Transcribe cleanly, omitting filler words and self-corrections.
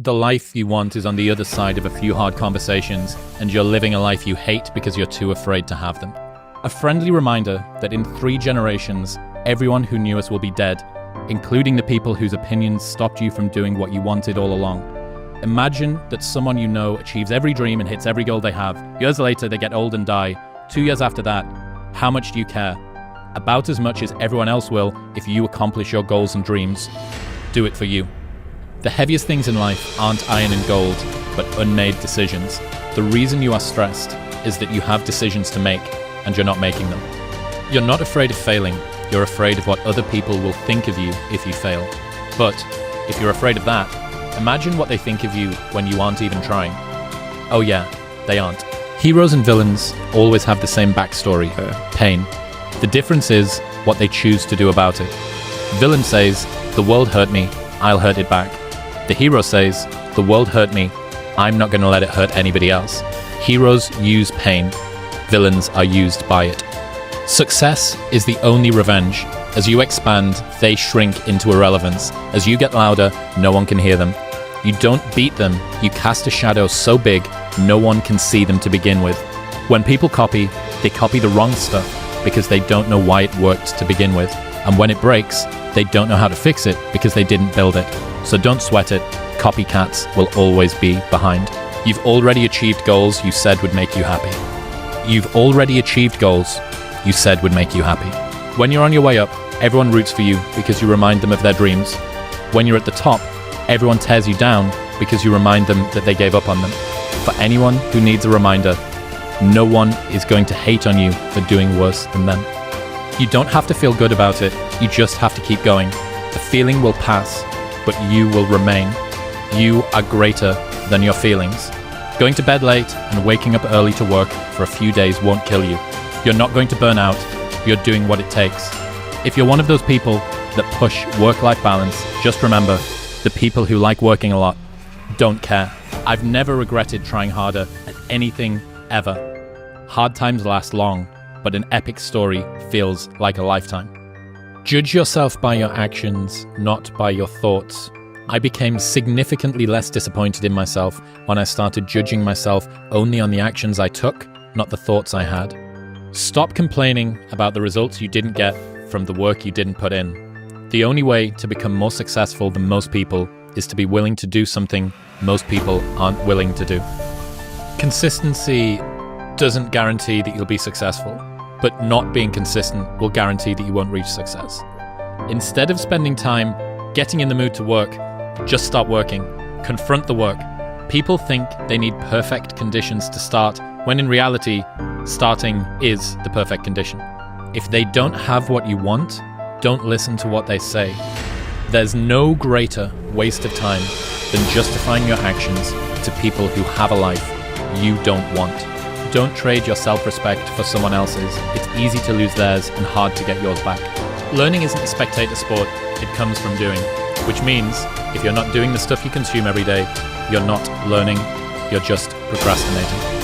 the life you want is on the other side of a few hard conversations, and you're living a life you hate because you're too afraid to have them. A friendly reminder that in 3 generations, everyone who knew us will be dead, including the people whose opinions stopped you from doing what you wanted all along. Imagine that someone you know achieves every dream and hits every goal they have. Years later, they get old and die. 2 years after that, how much do you care? About as much as everyone else will if you accomplish your goals and dreams. Do it for you. The heaviest things in life aren't iron and gold, but unmade decisions. The reason you are stressed is that you have decisions to make, and you're not making them. You're not afraid of failing. You're afraid of what other people will think of you if you fail. But if you're afraid of that, imagine what they think of you when you aren't even trying. Oh yeah, they aren't. Heroes and villains always have the same backstory, pain. The difference is what they choose to do about it. Villain says, the world hurt me, I'll hurt it back. The hero says, the world hurt me, I'm not going to let it hurt anybody else. Heroes use pain. Villains are used by it. Success is the only revenge. As you expand, they shrink into irrelevance. As you get louder, no one can hear them. You don't beat them, you cast a shadow so big, no one can see them to begin with. When people copy, they copy the wrong stuff because they don't know why it worked to begin with. And when it breaks, they don't know how to fix it because they didn't build it. So don't sweat it. Copycats will always be behind. You've already achieved goals you said would make you happy. You've already achieved goals you said would make you happy. When you're on your way up, everyone roots for you because you remind them of their dreams. When you're at the top, everyone tears you down because you remind them that they gave up on them. For anyone who needs a reminder, no one is going to hate on you for doing worse than them. You don't have to feel good about it, you just have to keep going. The feeling will pass, but you will remain. You are greater than your feelings. Going to bed late and waking up early to work for a few days won't kill you. You're not going to burn out, you're doing what it takes. If you're one of those people that push work-life balance, just remember, the people who like working a lot don't care. I've never regretted trying harder at anything ever. Hard times last long, but an epic story feels like a lifetime. Judge yourself by your actions, not by your thoughts. I became significantly less disappointed in myself when I started judging myself only on the actions I took, not the thoughts I had. Stop complaining about the results you didn't get from the work you didn't put in. The only way to become more successful than most people is to be willing to do something most people aren't willing to do. Consistency doesn't guarantee that you'll be successful, but not being consistent will guarantee that you won't reach success. Instead of spending time getting in the mood to work, just start working. Confront the work. People think they need perfect conditions to start, when in reality, starting is the perfect condition. If they don't have what you want, don't listen to what they say. There's no greater waste of time than justifying your actions to people who have a life you don't want. Don't trade your self-respect for someone else's. It's easy to lose theirs and hard to get yours back. Learning isn't a spectator sport, it comes from doing. Which means, if you're not doing the stuff you consume every day, you're not learning, you're just procrastinating.